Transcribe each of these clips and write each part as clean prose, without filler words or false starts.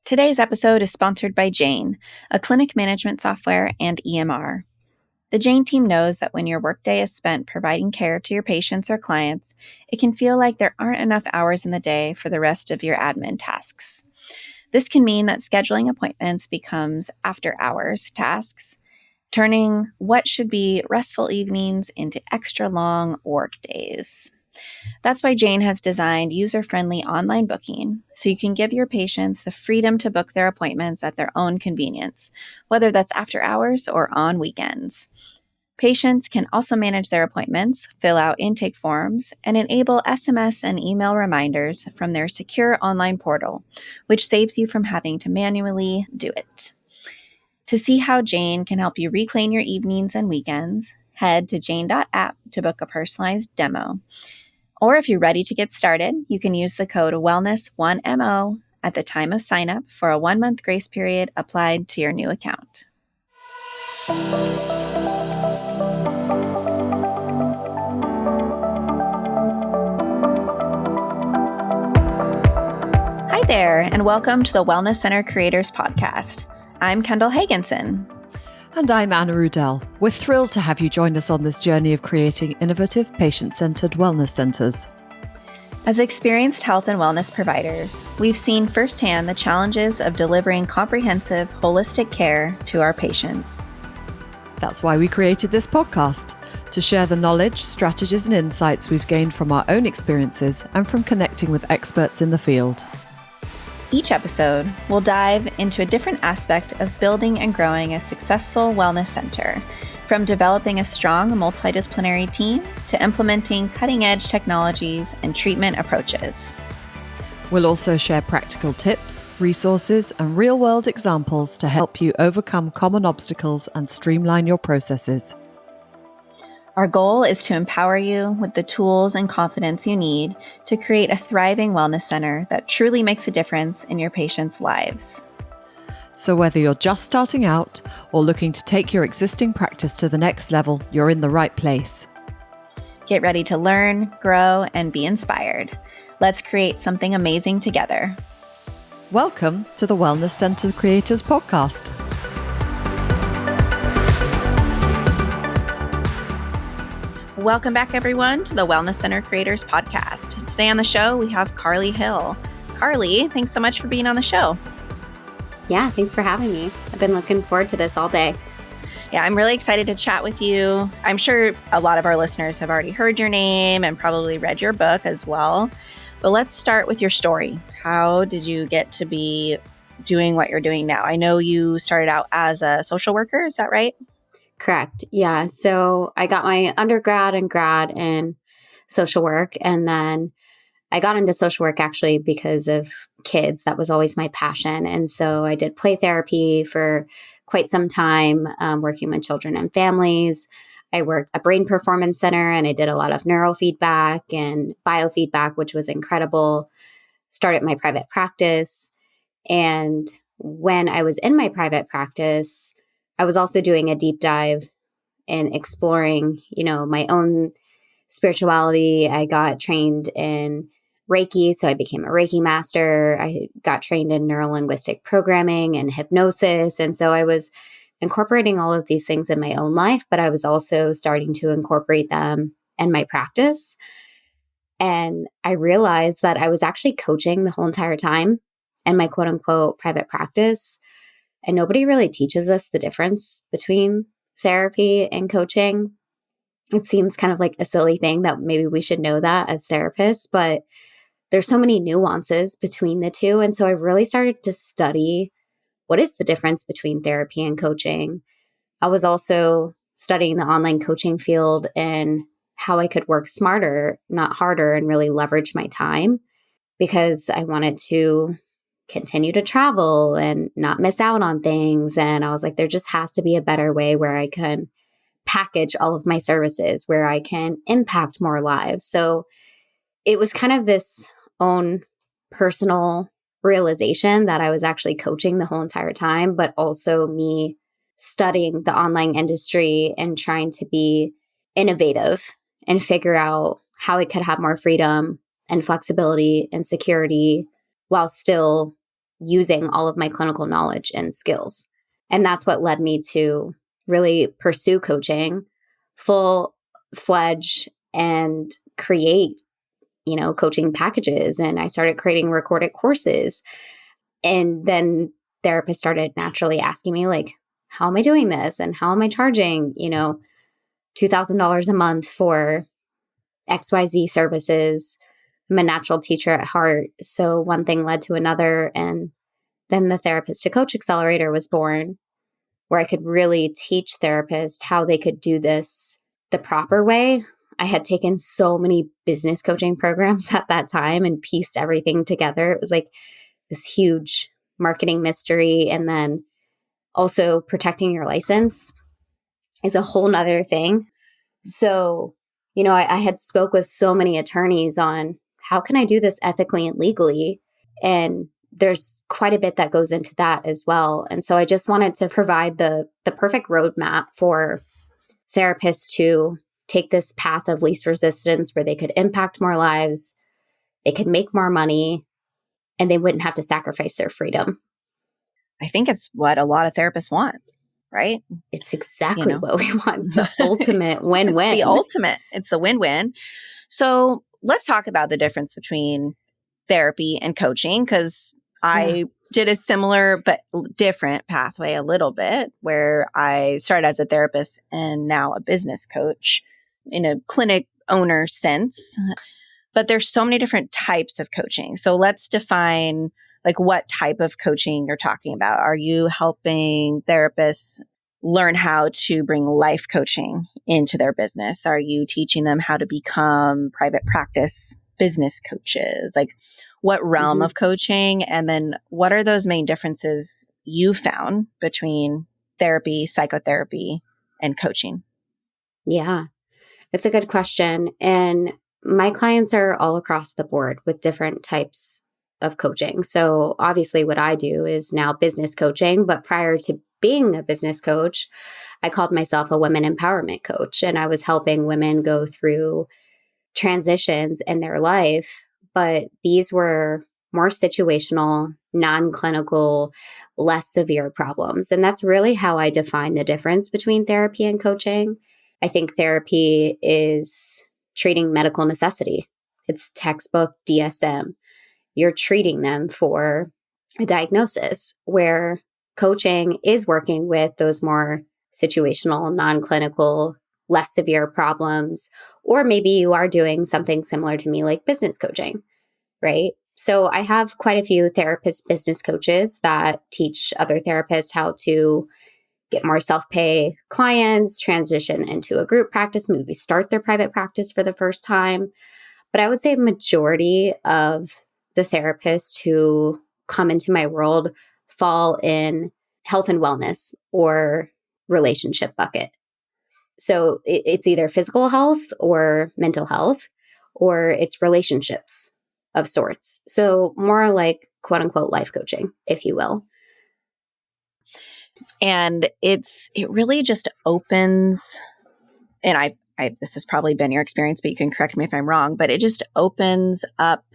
Today's episode is sponsored by Jane, a clinic management software and EMR. The Jane team knows that when your workday is spent providing care to your patients or clients, it can feel like there aren't enough hours in the day for the rest of your admin tasks. This can mean that scheduling appointments becomes after-hours tasks, turning what should be restful evenings into extra long work days. That's why Jane has designed user-friendly online booking, so you can give your patients the freedom to book their appointments at their own convenience, whether that's after hours or on weekends. Patients can also manage their appointments, fill out intake forms, and enable SMS and email reminders from their secure online portal, which saves you from having to manually do it. To see how Jane can help you reclaim your evenings and weekends, head to jane.app to book a personalized demo. Or if you're ready to get started, you can use the code WELLNESS1MO at the time of sign up for a 1-month grace period applied to your new account. Hi there, and welcome to the Wellness Center Creators Podcast. I'm Kendall Hagenson. And I'm Anna Rudell. We're thrilled to have you join us on this journey of creating innovative, patient-centered wellness centers. As experienced health and wellness providers, we've seen firsthand the challenges of delivering comprehensive, holistic care to our patients. That's why we created this podcast, to share the knowledge, strategies, and insights we've gained from our own experiences and from connecting with experts in the field. Each episode, we'll dive into a different aspect of building and growing a successful wellness center, from developing a strong multidisciplinary team to implementing cutting-edge technologies and treatment approaches. We'll also share practical tips, resources, and real-world examples to help you overcome common obstacles and streamline your processes. Our goal is to empower you with the tools and confidence you need to create a thriving wellness center that truly makes a difference in your patients' lives. So whether you're just starting out or looking to take your existing practice to the next level, you're in the right place. Get ready to learn, grow, and be inspired. Let's create something amazing together. Welcome to the Wellness Center Creators Podcast. Welcome back, everyone, to the Wellness Center Creators Podcast. Today on the show, we have Carly Hill. Carly, thanks so much for being on the show. Yeah, thanks for having me. I've been looking forward to this all day. Yeah, I'm really excited to chat with you. I'm sure a lot of our listeners have already heard your name and probably read your book as well. But let's start with your story. How did you get to be doing what you're doing now? I know you started out as a social worker. Is that right? Correct. Yeah. So I got my undergrad and grad in social work. And then I got into social work actually because of kids. That was always my passion. And so I did play therapy for quite some time, working with children and families. I worked at Brain Performance Center and I did a lot of neurofeedback and biofeedback, which was incredible. Started my private practice. And when I was in my private practice, I was also doing a deep dive and exploring, my own spirituality. I got trained in Reiki, so I became a Reiki master. I got trained in Neuro-Linguistic programming and hypnosis. And so I was incorporating all of these things in my own life, but I was also starting to incorporate them in my practice. And I realized that I was actually coaching the whole entire time in my quote unquote private practice. And nobody really teaches us the difference between therapy and coaching. It seems kind of like a silly thing that maybe we should know that as therapists, but there's so many nuances between the two. And so I really started to study what is the difference between therapy and coaching. I was also studying the online coaching field and how I could work smarter, not harder, and really leverage my time because I wanted to continue to travel and not miss out on things. And I was like, there just has to be a better way where I can package all of my services, where I can impact more lives. So it was kind of this own personal realization that I was actually coaching the whole entire time, but also me studying the online industry and trying to be innovative and figure out how it could have more freedom and flexibility and security while still using all of my clinical knowledge and skills. And that's what led me to really pursue coaching full fledged and create, coaching packages. And I started creating recorded courses. And then therapists started naturally asking me, like, how am I doing this? And how am I charging, $2,000 a month for XYZ services? I'm a natural teacher at heart. So one thing led to another. And then the Therapist to Coach Accelerator was born, where I could really teach therapists how they could do this the proper way. I had taken so many business coaching programs at that time and pieced everything together. It was like this huge marketing mystery. And then also protecting your license is a whole nother thing. So, I had spoke with so many attorneys on how can I do this ethically and legally? And there's quite a bit that goes into that as well. And so I just wanted to provide the perfect roadmap for therapists to take this path of least resistance where they could impact more lives, they could make more money, and they wouldn't have to sacrifice their freedom. I think it's what a lot of therapists want, right? It's exactly what we want. It's the ultimate win-win. It's the ultimate. It's the win-win. So let's talk about the difference between therapy and coaching, because I did a similar but different pathway a little bit, where I started as a therapist and now a business coach in a clinic owner sense. But there's so many different types of coaching. So let's define like what type of coaching you're talking about. Are you helping therapists learn how to bring life coaching into their business? Are you teaching them how to become private practice business coaches? Like what realm of coaching? And then what are those main differences you found between therapy, psychotherapy, and coaching? Yeah, it's a good question. And my clients are all across the board with different types of coaching. So obviously what I do is now business coaching, but prior to being a business coach, I called myself a women empowerment coach, and I was helping women go through transitions in their life. But these were more situational, non-clinical, less severe problems. And that's really how I define the difference between therapy and coaching. I think therapy is treating medical necessity. It's textbook DSM. You're treating them for a diagnosis, where coaching is working with those more situational, non-clinical, less severe problems. Or maybe you are doing something similar to me, like business coaching, right? So I have quite a few therapist business coaches that teach other therapists how to get more self-pay clients, transition into a group practice, maybe start their private practice for the first time. But I would say a majority of the therapists who come into my world fall in health and wellness or relationship bucket. So it's either physical health or mental health, or it's relationships of sorts. So more like quote unquote life coaching, if you will. And it really just opens, and I this has probably been your experience, but you can correct me if I'm wrong, but it just opens up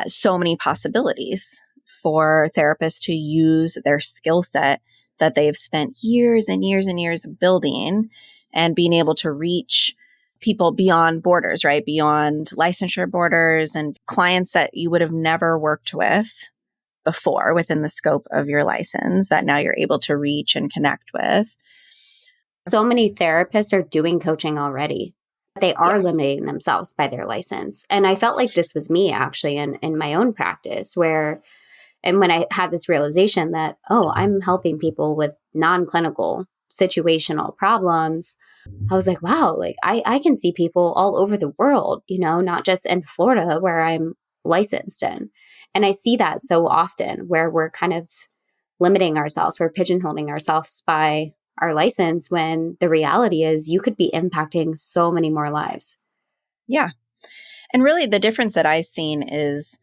so many possibilities for therapists to use their skill set that they've spent years and years and years building, and being able to reach people beyond borders, right? Beyond licensure borders, and clients that you would have never worked with before within the scope of your license that now you're able to reach and connect with. So many therapists are doing coaching already. They are limiting themselves by their license. And I felt like this was me actually in my own practice, and when I had this realization that, I'm helping people with non-clinical situational problems, I was like, wow, like I can see people all over the world, not just in Florida where I'm licensed in. And I see that so often where we're kind of limiting ourselves, we're pigeonholing ourselves by our license, when the reality is you could be impacting so many more lives. Yeah. And really the difference that I've seen is,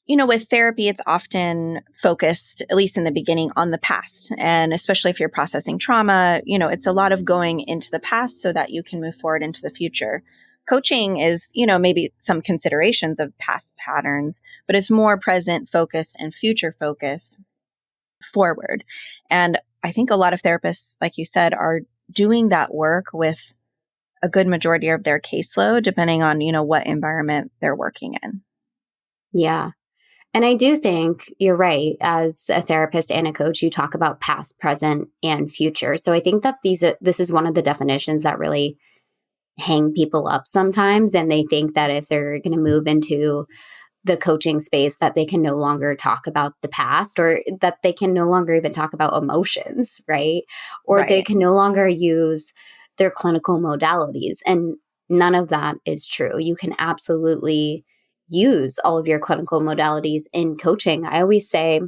with therapy, it's often focused, at least in the beginning, on the past. And especially if you're processing trauma, it's a lot of going into the past so that you can move forward into the future. Coaching is, maybe some considerations of past patterns, but it's more present focus and future focus forward. And I think a lot of therapists, like you said, are doing that work with a good majority of their caseload, depending on, what environment they're working in. Yeah. And I do think you're right. As a therapist and a coach, you talk about past, present, and future. So I think that this is one of the definitions that really hang people up sometimes. And they think that if they're going to move into the coaching space, that they can no longer talk about the past, or that they can no longer even talk about emotions, right? Or they Right. can no longer use their clinical modalities. And none of that is true. You can absolutely use all of your clinical modalities in coaching. I always say,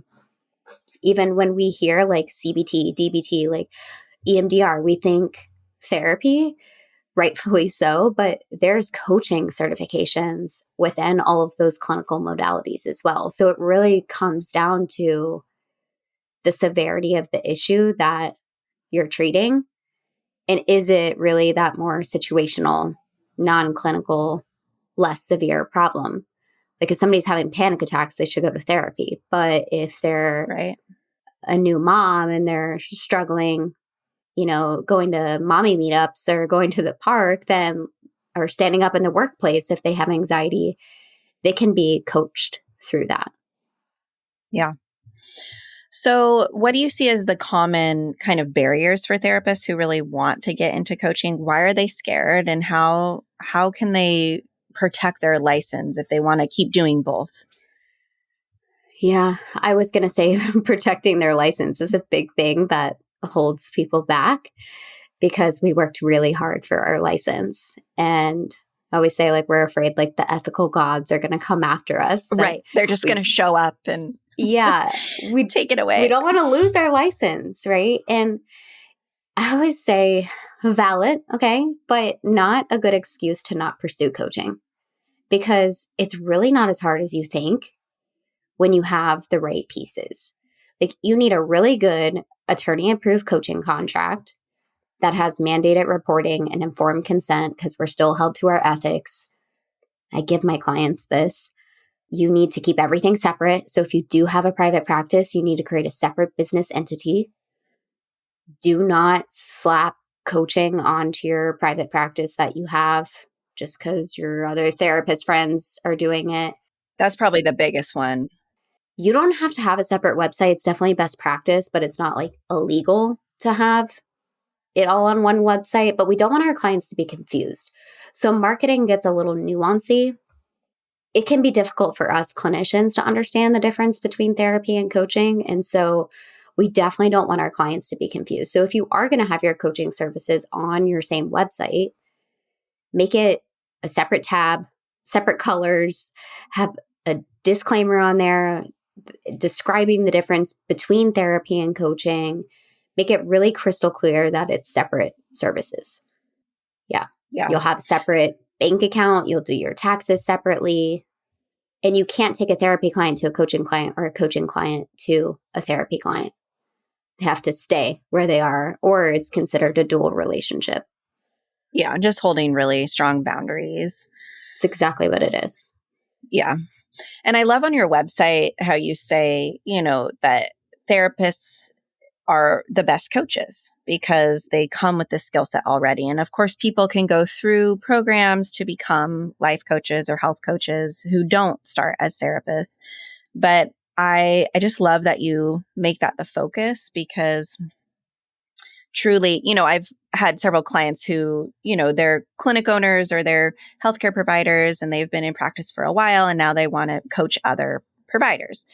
even when we hear like CBT, DBT, like EMDR, we think therapy, rightfully so, but there's coaching certifications within all of those clinical modalities as well. So it really comes down to the severity of the issue that you're treating. And is it really that more situational, non-clinical, less severe problem? Like if somebody's having panic attacks, they should go to therapy. But if they're Right. a new mom and they're struggling, going to mommy meetups or going to the park, then, or standing up in the workplace, if they have anxiety, they can be coached through that. Yeah. So, what do you see as the common kind of barriers for therapists who really want to get into coaching? Why are they scared, and how can they protect their license if they want to keep doing both? Yeah, I was going to say protecting their license is a big thing that holds people back, because we worked really hard for our license. And I always say, like, we're afraid like the ethical gods are going to come after us. Right. They're just going to show up and Yeah, we take it away. don't want to lose our license, right? And I always say valid, okay, but not a good excuse to not pursue coaching, because it's really not as hard as you think when you have the right pieces. Like, you need a really good attorney approved coaching contract that has mandated reporting and informed consent, because we're still held to our ethics. I give my clients this. You need to keep everything separate. So if you do have a private practice, you need to create a separate business entity. Do not slap coaching onto your private practice that you have just because your other therapist friends are doing it. That's probably the biggest one. You don't have to have a separate website. It's definitely best practice, but it's not like illegal to have it all on one website. But we don't want our clients to be confused. So marketing gets a little nuancy. It can be difficult for us clinicians to understand the difference between therapy and coaching. And so we definitely don't want our clients to be confused. So if you are going to have your coaching services on your same website, make it a separate tab, separate colors, have a disclaimer on there describing the difference between therapy and coaching. Make it really crystal clear that it's separate services. Yeah. Yeah. You'll have a separate bank account. You'll do your taxes separately. And you can't take a therapy client to a coaching client, or a coaching client to a therapy client. They have to stay where they are, or it's considered a dual relationship. Yeah. Just holding really strong boundaries. It's exactly what it is. Yeah. And I love on your website how you say, that therapists are the best coaches because they come with this skill set already. And of course, people can go through programs to become life coaches or health coaches who don't start as therapists. But I just love that you make that the focus, because truly, I've had several clients who, they're clinic owners or they're healthcare providers, and they've been in practice for a while, and now they want to coach other providers.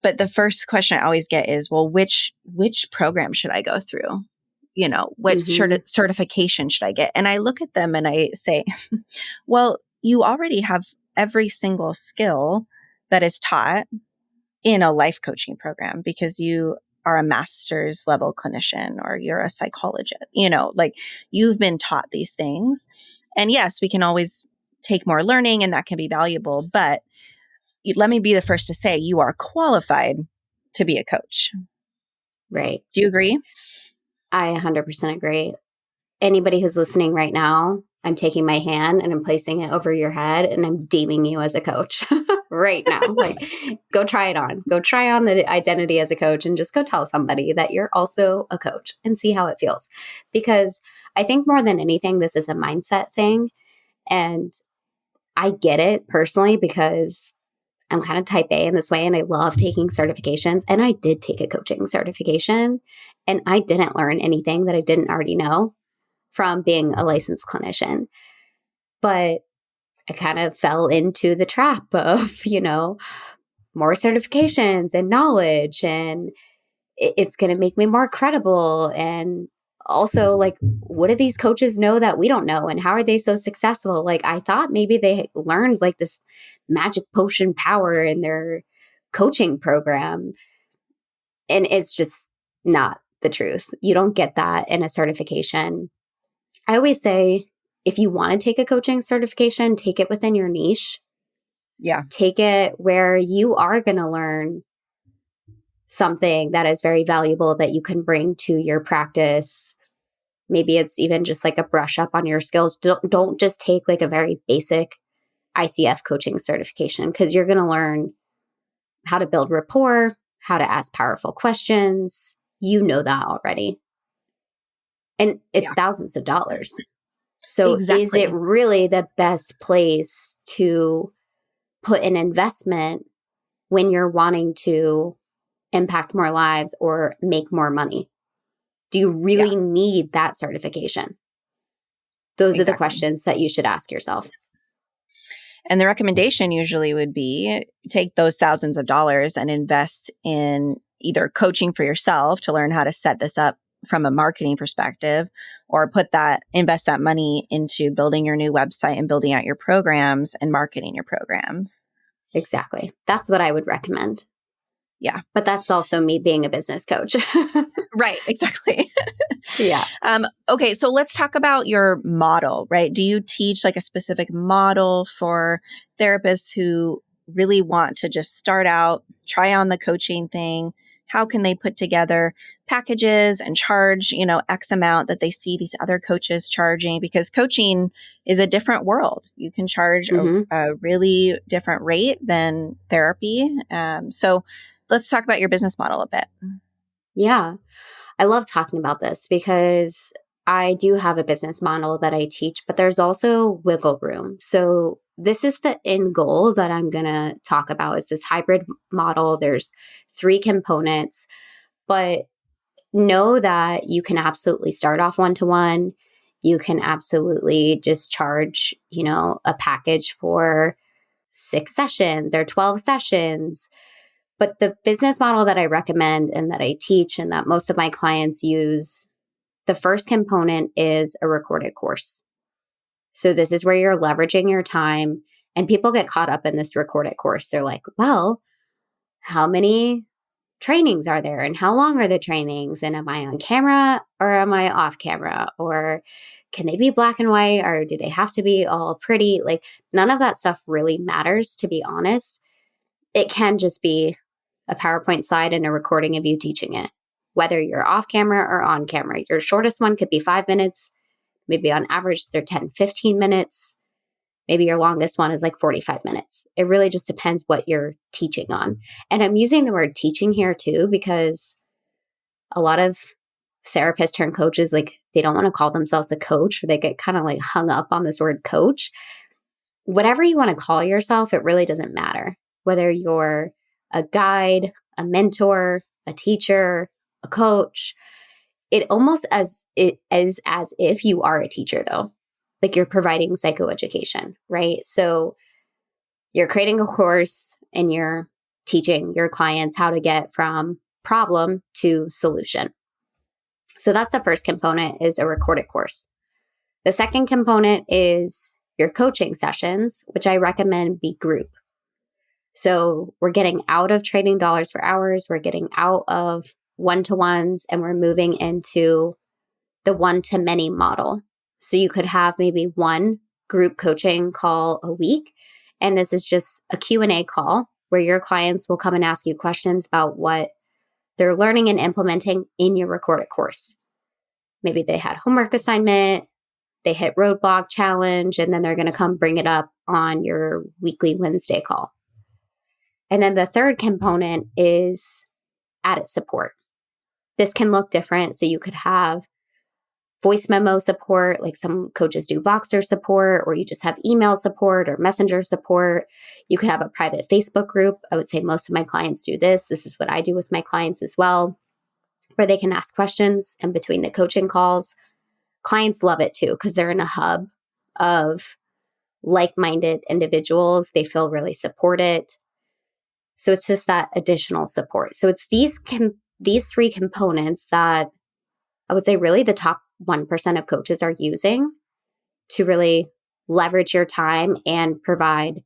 But the first question I always get is, well, which program should I go through? What certification should I get? And I look at them and I say, well, you already have every single skill that is taught in a life coaching program, because you are a master's level clinician or you're a psychologist, like you've been taught these things. And yes, we can always take more learning and that can be valuable, but let me be the first to say you are qualified to be a coach. Right. Do you agree? I 100% agree. anybody who's listening right now, I'm taking my hand and I'm placing it over your head and I'm deeming you as a coach right now. Like, go try it on. Go try on the identity as a coach and just go tell somebody that you're also a coach and see how it feels. Because I think more than anything, this is a mindset thing. And I get it personally because I'm kind of type A in this way and I love taking certifications. And I did take a coaching certification and I didn't learn anything that I didn't already know from being a licensed clinician. But I kind of fell into the trap of, more certifications and knowledge, and it's going to make me more credible. And also, like, what do these coaches know that we don't know? And how are they so successful? Like, I thought maybe they learned like this magic potion power in their coaching program. And it's just not the truth. You don't get that in a certification. I always say, if you want to take a coaching certification, take it within your niche. Yeah. Take it where you are going to learn something that is very valuable that you can bring to your practice. Maybe it's even just like a brush up on your skills. Don't just take like a very basic ICF coaching certification, because you're going to learn how to build rapport, how to ask powerful questions. You know that already. And it's thousands of dollars. So is it really the best place to put an investment when you're wanting to impact more lives or make more money? Do you really need that certification? Those are the questions that you should ask yourself. And the recommendation usually would be take those thousands of dollars and invest in either coaching for yourself to learn how to set this up from a marketing perspective, or invest that money into building your new website and building out your programs and marketing your programs. Exactly. That's what I would recommend. Yeah. But that's also me being a business coach. Right. Exactly. Yeah. Okay. So let's talk about your model, right? Do you teach like a specific model for therapists who really want to just start out, try on the coaching thing? How can they put together packages and charge, X amount that they see these other coaches charging? Because coaching is a different world. You can charge a really different rate than therapy. So let's talk about your business model a bit. Yeah. I love talking about this because I do have a business model that I teach, but there's also wiggle room. So this is the end goal that I'm going to talk about. It's this hybrid model. There's 3 components, but know that you can absolutely start off one-to-one. You can absolutely just charge, a package for 6 sessions or 12 sessions. But the business model that I recommend and that I teach and that most of my clients use, the first component is a recorded course. So this is where you're leveraging your time, and people get caught up in this recorded course. They're like, well, how many trainings are there and how long are the trainings? And am I on camera or am I off camera? Or can they be black and white or do they have to be all pretty? Like, none of that stuff really matters, to be honest. It can just be a PowerPoint slide and a recording of you teaching it, whether you're off camera or on camera. Your shortest one could be 5 minutes. Maybe on average, they're 10, 15 minutes. Maybe your longest one is like 45 minutes. It really just depends what you're teaching on. And I'm using the word teaching here too, because a lot of therapists turn coaches, like, they don't want to call themselves a coach, or they get kind of like hung up on this word coach. Whatever you want to call yourself, it really doesn't matter. Whether you're a guide, a mentor, a teacher, a coach, it almost is as if you are a teacher, though. Like, you're providing psychoeducation, right? So you're creating a course and you're teaching your clients how to get from problem to solution. So that's the first component, is a recorded course. The second component is your coaching sessions, which I recommend be group. So we're getting out of trading dollars for hours. We're getting out of one-to-ones, and we're moving into the one-to-many model. So you could have maybe one group coaching call a week. And this is just a Q&A call where your clients will come and ask you questions about what they're learning and implementing in your recorded course. maybe they had homework assignment, they hit roadblock challenge, and then they're going to come bring it up on your weekly Wednesday call. And then the third component is added support. This can look different. So you could have voice memo support, like some coaches do Voxer support, or you just have email support or messenger support. You could have a private Facebook group. I would say most of my clients do this. This is what I do with my clients as well, where they can ask questions in between the coaching calls. Clients love it too, because they're in a hub of like-minded individuals. They feel really supported. So it's just that additional support. So it's these three components that I would say really the top 1% of coaches are using to really leverage your time and provide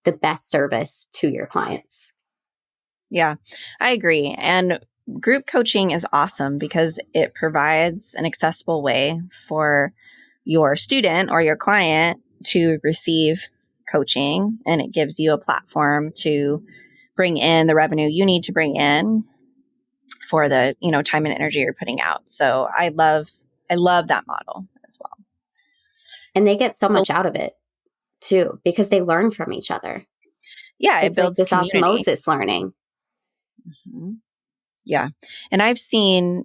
the best service to your clients. Yeah, I agree. And group coaching is awesome because it provides an accessible way for your student or your client to receive coaching, and it gives you a platform to bring in the revenue you need to bring in for the, time and energy you're putting out. So I love that model as well. And they get so much out of it too, because they learn from each other. Yeah, it's it builds like this community. osmosis learning. Mm-hmm. Yeah. And I've seen,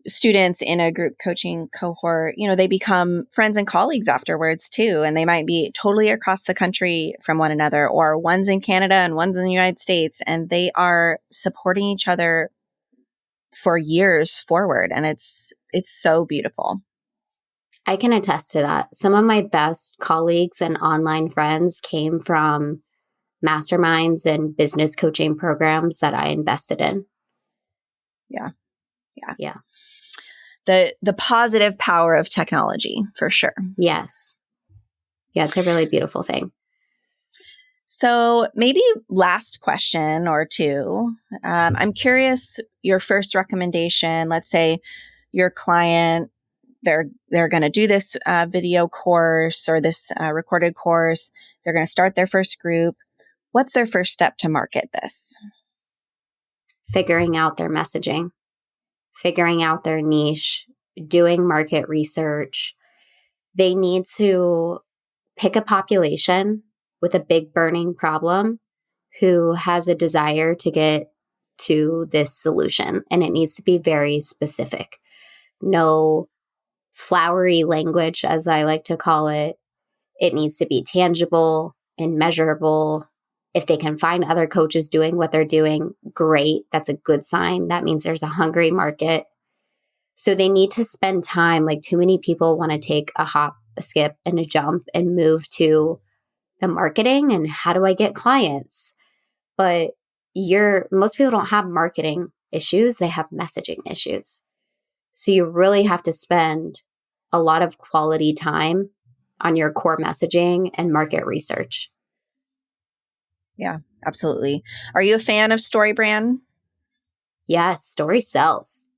students in a group coaching cohort, they become friends and colleagues afterwards too. And they might be totally across the country from one another, or one's in Canada and one's in the United States, and they are supporting each other for years forward. And it's so beautiful. I can attest to that. Some of my best colleagues and online friends came from masterminds and business coaching programs that I invested in. Yeah. The positive power of technology, for sure. Yes. Yeah, it's a really beautiful thing. So maybe last question or two. I'm curious, your first recommendation, let's say your client, they're going to do this video course or this recorded course. They're going to start their first group. What's their first step to market this? Figuring out their messaging, figuring out their niche, doing market research. They need to pick a population with a big burning problem who has a desire to get to this solution. And it needs to be very specific. No flowery language, as I like to call it. It needs to be tangible and measurable. If they can find other coaches doing what they're doing, great. That's a good sign. That means there's a hungry market. So they need to spend time. Like, too many people want to take a hop, a skip, and a jump and move to the marketing and how do I get clients? But most people don't have marketing issues. They have messaging issues. So you really have to spend a lot of quality time on your core messaging and market research. Yeah, absolutely. Are you a fan of StoryBrand? Yes, story sells.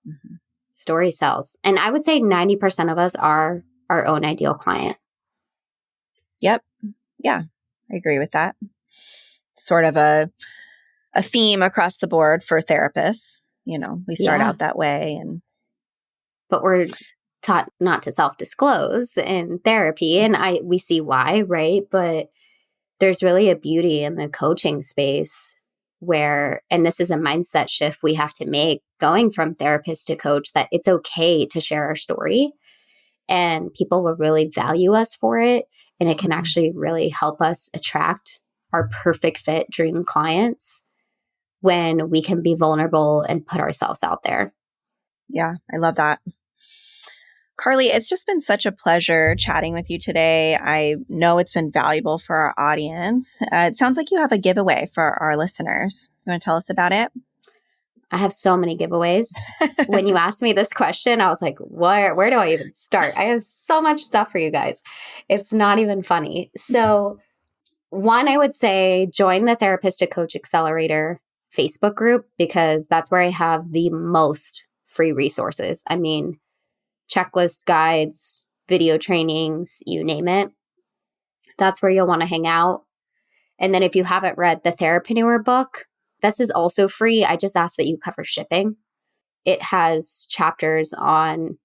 Mm-hmm. Story sells. And I would say 90% of us are our own ideal client. Yep. Yeah, I agree with that. Sort of a theme across the board for therapists. We start out that way, but we're taught not to self-disclose in therapy, and we see why, right? But there's really a beauty in the coaching space where, and this is a mindset shift we have to make going from therapist to coach, that it's okay to share our story and people will really value us for it. And it can actually really help us attract our perfect fit dream clients when we can be vulnerable and put ourselves out there. Yeah, I love that. Carly, it's just been such a pleasure chatting with you today. I know it's been valuable for our audience. It sounds like you have a giveaway for our listeners. You want to tell us about it? I have so many giveaways. When you asked me this question, I was like, where do I even start? I have so much stuff for you guys. It's not even funny. So one, I would say join the Therapist to Coach Accelerator Facebook group, because that's where I have the most free resources. I mean, checklists, guides, video trainings, you name it. That's where you'll want to hang out. And then if you haven't read the Therapreneur book, this is also free. I just ask that you cover shipping. it has chapters on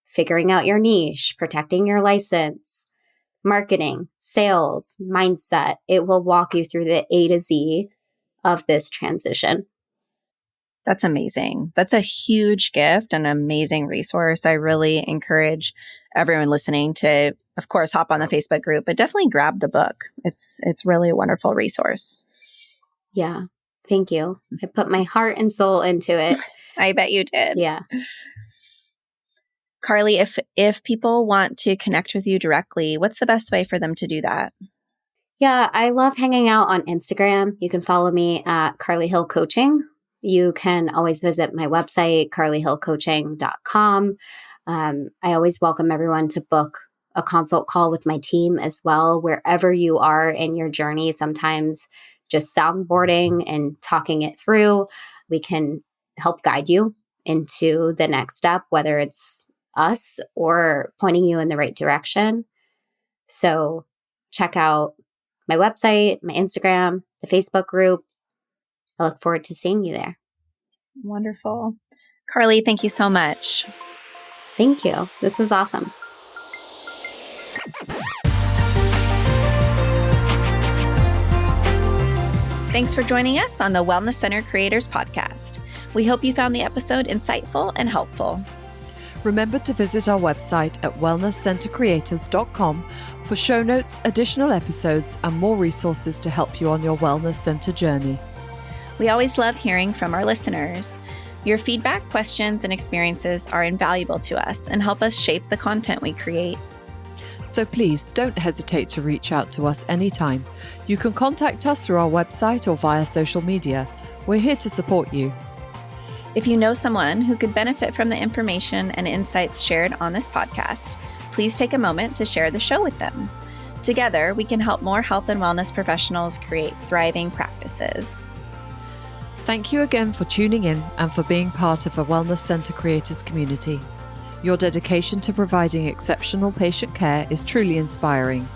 figuring out your niche, protecting your license, marketing, sales, mindset. It will walk you through the A to Z of this transition. That's amazing. That's a huge gift and amazing resource. I really encourage everyone listening to, of course, hop on the Facebook group, but definitely grab the book. It's really a wonderful resource. Yeah. Thank you. I put my heart and soul into it. I bet you did. Yeah. Carly, if people want to connect with you directly, what's the best way for them to do that? Yeah, I love hanging out on Instagram. You can follow me at Carly Hill Coaching. You can always visit my website, carlyhillcoaching.com. I always welcome everyone to book a consult call with my team as well, wherever you are in your journey. Sometimes just soundboarding and talking it through, we can help guide you into the next step, whether it's us or pointing you in the right direction. So check out my website, my Instagram, the Facebook group. I look forward to seeing you there. Wonderful. Carly, thank you so much. Thank you. This was awesome. Thanks for joining us on the Wellness Center Creators Podcast. We hope you found the episode insightful and helpful. Remember to visit our website at wellnesscentercreators.com for show notes, additional episodes, and more resources to help you on your wellness center journey. We always love hearing from our listeners. Your feedback, questions, and experiences are invaluable to us and help us shape the content we create. So please don't hesitate to reach out to us anytime. You can contact us through our website or via social media. We're here to support you. If you know someone who could benefit from the information and insights shared on this podcast, please take a moment to share the show with them. Together, we can help more health and wellness professionals create thriving practices. Thank you again for tuning in and for being part of a Wellness Center Creators community. Your dedication to providing exceptional patient care is truly inspiring.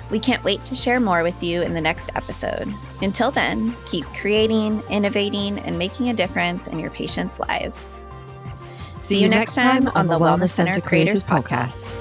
We can't wait to share more with you in the next episode. Until then, keep creating, innovating, and making a difference in your patients' lives. See you next time on the Wellness Center Creators Podcast.